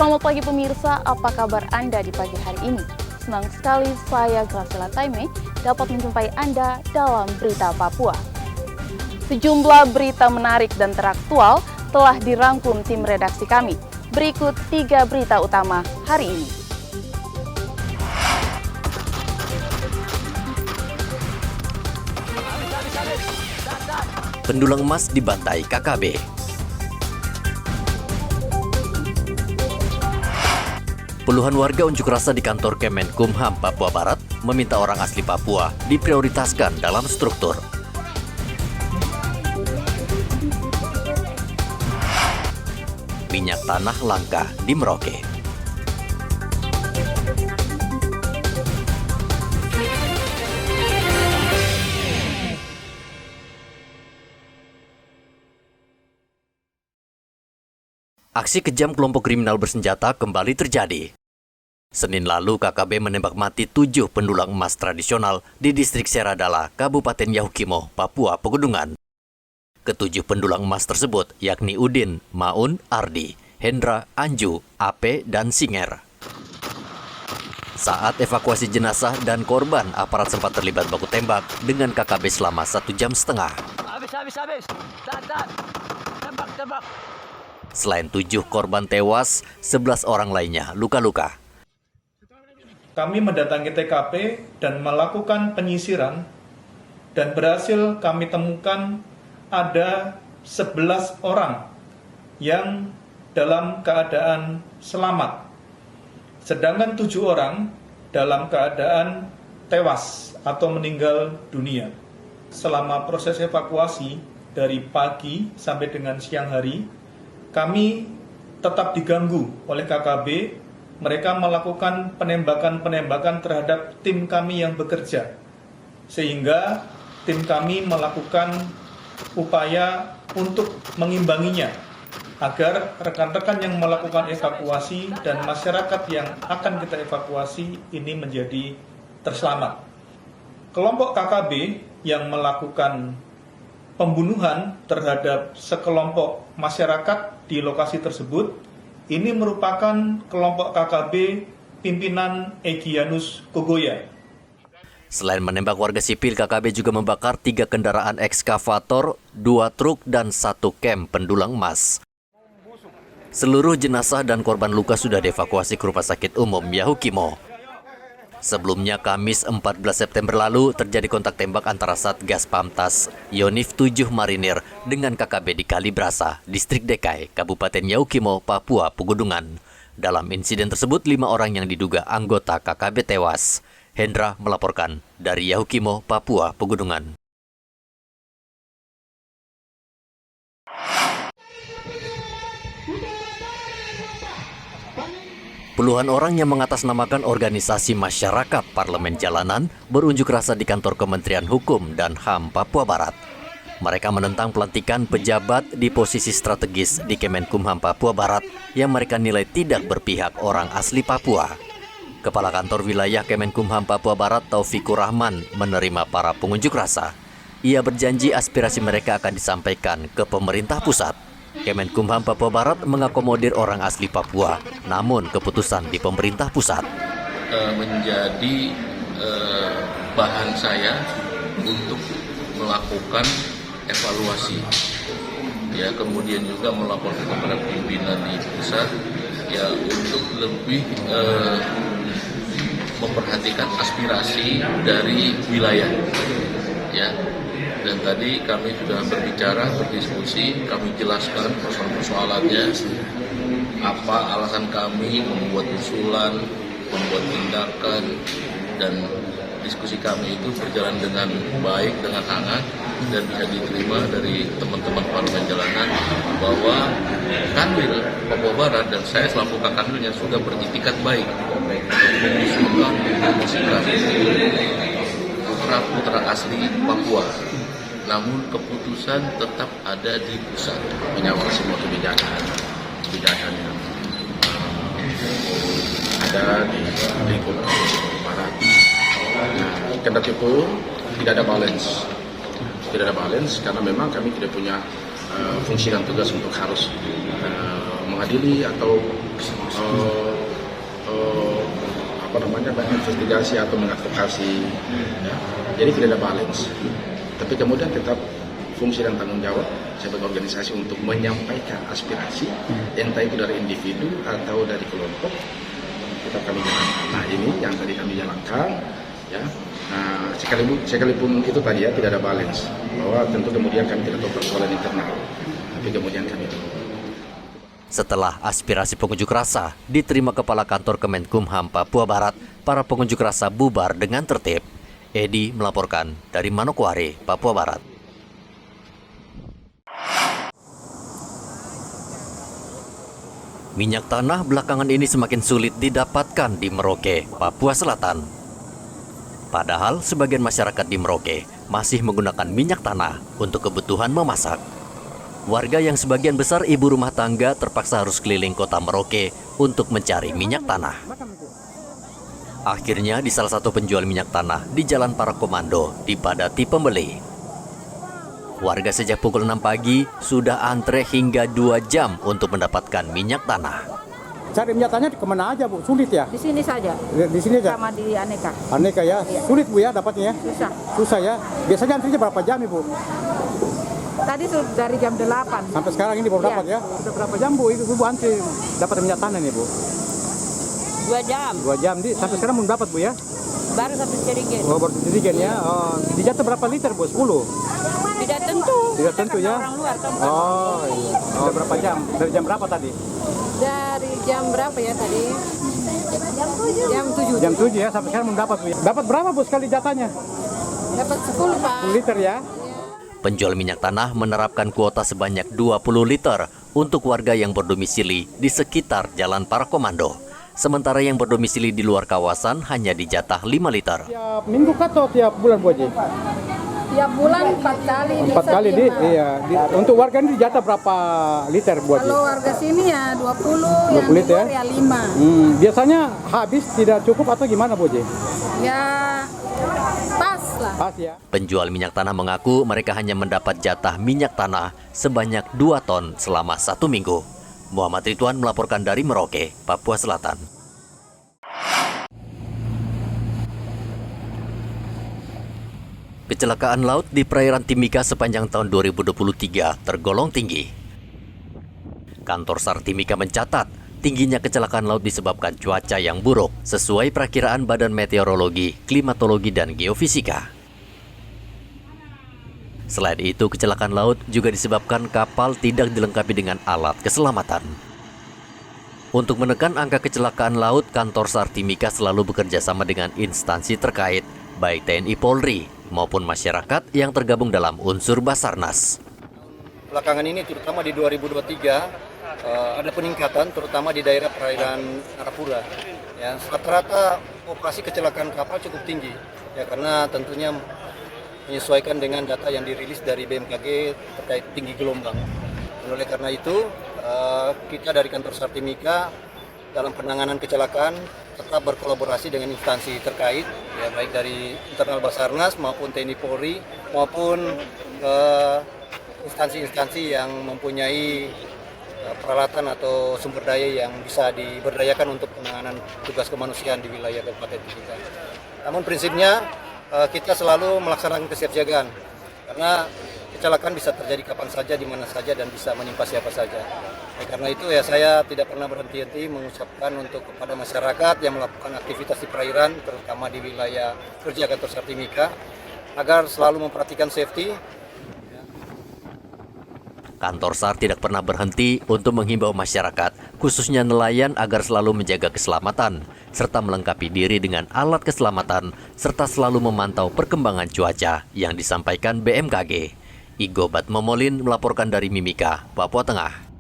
Selamat pagi pemirsa, apa kabar Anda di pagi hari ini? Senang sekali saya Graciela Taime dapat menjumpai Anda dalam Berita Papua. Sejumlah berita menarik dan teraktual telah dirangkum tim redaksi kami. Berikut 3 berita utama hari ini. Pendulang emas dibantai KKB. Puluhan warga unjuk rasa di kantor Kemenkumham Papua Barat meminta orang asli Papua diprioritaskan dalam struktur. Minyak tanah langka di Merauke. Aksi kejam kelompok kriminal bersenjata kembali terjadi. Senin lalu, KKB menembak mati 7 pendulang emas tradisional di distrik Seradala, Kabupaten Yahukimo, Papua Pegunungan. Ketujuh pendulang emas tersebut yakni Udin, Maun, Ardi, Hendra, Anju, Ape, dan Singer. Saat evakuasi jenazah dan korban, aparat sempat terlibat baku tembak dengan KKB selama 1,5 jam. Habis. Tembak. Selain 7 korban tewas, 11 orang lainnya luka-luka. Kami mendatangi TKP dan melakukan penyisiran dan berhasil kami temukan ada 11 orang yang dalam keadaan selamat. Sedangkan 7 orang dalam keadaan tewas atau meninggal dunia. Selama proses evakuasi dari pagi sampai dengan siang hari, kami tetap diganggu oleh KKB. Mereka melakukan penembakan terhadap tim kami yang bekerja. Sehingga tim kami melakukan upaya untuk mengimbanginya agar rekan-rekan yang melakukan evakuasi dan masyarakat yang akan kita evakuasi ini menjadi terselamat. Kelompok KKB yang melakukan pembunuhan terhadap sekelompok masyarakat di lokasi tersebut, ini merupakan kelompok KKB pimpinan Egyanus Kogoya. Selain menembak warga sipil, KKB juga membakar 3 kendaraan ekskavator, 2 truk, dan 1 kamp pendulang emas. Seluruh jenazah dan korban luka sudah dievakuasi ke Rumah Sakit Umum Yahukimo. Sebelumnya, Kamis 14 September lalu, terjadi kontak tembak antara Satgas Pamtas Yonif 7 Marinir dengan KKB di Kalibrasa, Distrik Dekai, Kabupaten Yahukimo, Papua Pegunungan. Dalam insiden tersebut, 5 orang yang diduga anggota KKB tewas. Hendra melaporkan dari Yahukimo, Papua Pegunungan. Puluhan orang yang mengatasnamakan organisasi masyarakat parlemen jalanan berunjuk rasa di kantor Kementerian Hukum dan HAM Papua Barat. Mereka menentang pelantikan pejabat di posisi strategis di Kemenkumham Papua Barat yang mereka nilai tidak berpihak orang asli Papua. Kepala Kantor Wilayah Kemenkumham Papua Barat Taufikur Rahman menerima para pengunjuk rasa. Ia berjanji aspirasi mereka akan disampaikan ke pemerintah pusat. Kemenkumham Papua Barat mengakomodir orang asli Papua, namun keputusan di pemerintah pusat. Menjadi bahan saya untuk melakukan evaluasi, ya, kemudian juga melaporkan kepada pimpinan di pusat, ya, untuk lebih memperhatikan aspirasi dari wilayah, ya. Dan tadi kami sudah berdiskusi, kami jelaskan persoalan-persoalannya, apa alasan kami membuat usulan, membuat tindakan, dan diskusi kami itu berjalan dengan baik, dengan hangat, dan bisa diterima dari teman-teman parlemen jalanan bahwa Kanwil Papua Barat dan saya selaku Kanwilnya sudah beritikat baik mengusulkan mempromosikan putra-putra asli Papua. Namun keputusan tetap ada di pusat, menyangkut semua kebijakan yang ada di lingkup barat. Kendati itu tidak ada balance karena memang kami tidak punya fungsi dan tugas untuk harus mengadili atau investigasi atau mengadvokasi, ya. Jadi tidak ada balance. Tapi kemudian tetap fungsi dan tanggung jawab sebagai organisasi untuk menyampaikan aspirasi, entah itu dari individu atau dari kelompok, tetap kami jalankan. Nah ini yang tadi kami jalankan, ya. Nah sekalipun itu tadi ya tidak ada balance, bahwa tentu kemudian kami tidak tahu persoalan internal, tapi kemudian kami Setelah aspirasi pengunjuk rasa diterima Kepala Kantor Kemenkumham Papua Barat, para pengunjuk rasa bubar dengan tertib. Edi melaporkan dari Manokwari, Papua Barat. Minyak tanah belakangan ini semakin sulit didapatkan di Merauke, Papua Selatan. Padahal sebagian masyarakat di Merauke masih menggunakan minyak tanah untuk kebutuhan memasak. Warga yang sebagian besar ibu rumah tangga terpaksa harus keliling kota Merauke untuk mencari minyak tanah. Akhirnya di salah satu penjual minyak tanah di Jalan Para Komando dipadati pembeli. Warga sejak pukul 6 pagi sudah antre hingga 2 jam untuk mendapatkan minyak tanah. Cari minyak tanahnya kemana aja Bu? Sulit ya? Di sini saja. Di sini aja? Sama di Aneka. Aneka ya? Iya. Sulit Bu ya dapatnya ya? Susah. Susah ya? Biasanya antrinya berapa jam Ibu? Tadi dari jam 8. Sampai sekarang ini baru dapat ya? Sudah berapa jam Bu? Ibu antri dapat minyak tanah nih Bu? 2 jam. 2 jam, sampai sekarang belum dapat Bu ya? Baru 1 jerigen. Oh baru jerigen ya? Oh, dijatuh berapa liter Bu? 10? Tidak tentu. Tidak tentu ya? Orang luar kan. Oh iya. Oh berapa jam? Dari jam berapa tadi? Dari jam berapa ya tadi? Jam 7. Jam 7 ya, sampai sekarang belum dapat Bu ya? Dapat berapa Bu sekali jatahnya? Dapat 10 Pak. 10 liter ya? Penjual minyak tanah menerapkan kuota sebanyak 20 liter untuk warga yang berdomisili di sekitar Jalan Para Komando. Sementara yang berdomisili di luar kawasan hanya dijatah 5 liter. Tiap minggu atau tiap bulan Bu Haji? Tiap bulan 4 kali. 4 kali iya. Untuk warga ini dijatah berapa liter Bu Haji? Kalau warga sini ya 20, yang liter luar ya 5. Biasanya habis tidak cukup atau gimana Bu Haji? Ya pas lah. Pas ya. Penjual minyak tanah mengaku mereka hanya mendapat jatah minyak tanah sebanyak 2 ton selama 1 minggu. Muhammad Ridwan melaporkan dari Merauke, Papua Selatan. Kecelakaan laut di perairan Timika sepanjang tahun 2023 tergolong tinggi. Kantor SAR Timika mencatat, tingginya kecelakaan laut disebabkan cuaca yang buruk sesuai perakiraan Badan Meteorologi, Klimatologi, dan Geofisika. Selain itu, kecelakaan laut juga disebabkan kapal tidak dilengkapi dengan alat keselamatan. Untuk menekan angka kecelakaan laut, kantor SAR Timika selalu bekerja sama dengan instansi terkait, baik TNI Polri maupun masyarakat yang tergabung dalam unsur Basarnas. Belakangan ini, terutama di 2023, ada peningkatan, terutama di daerah perairan Arafura. Ya, rata-rata operasi kecelakaan kapal cukup tinggi, ya karena tentunya menyesuaikan dengan data yang dirilis dari BMKG terkait tinggi gelombang. Dan oleh karena itu, kita dari kantor SAR Timika dalam penanganan kecelakaan tetap berkolaborasi dengan instansi terkait, ya baik dari internal Basarnas maupun TNI Polri maupun instansi-instansi yang mempunyai peralatan atau sumber daya yang bisa diberdayakan untuk penanganan tugas kemanusiaan di wilayah Kabupaten Timika. Namun prinsipnya kita selalu melaksanakan kesiapsiagaan karena kecelakaan bisa terjadi kapan saja, di mana saja, dan bisa menimpa siapa saja. Karena itu ya saya tidak pernah berhenti-henti mengucapkan untuk kepada masyarakat yang melakukan aktivitas di perairan, terutama di wilayah kerja kantor SAR Timika, agar selalu memperhatikan safety. Kantor SAR tidak pernah berhenti untuk menghimbau masyarakat, khususnya nelayan, agar selalu menjaga keselamatan, serta melengkapi diri dengan alat keselamatan, serta selalu memantau perkembangan cuaca yang disampaikan BMKG. Igo Batmomolin melaporkan dari Mimika, Papua Tengah.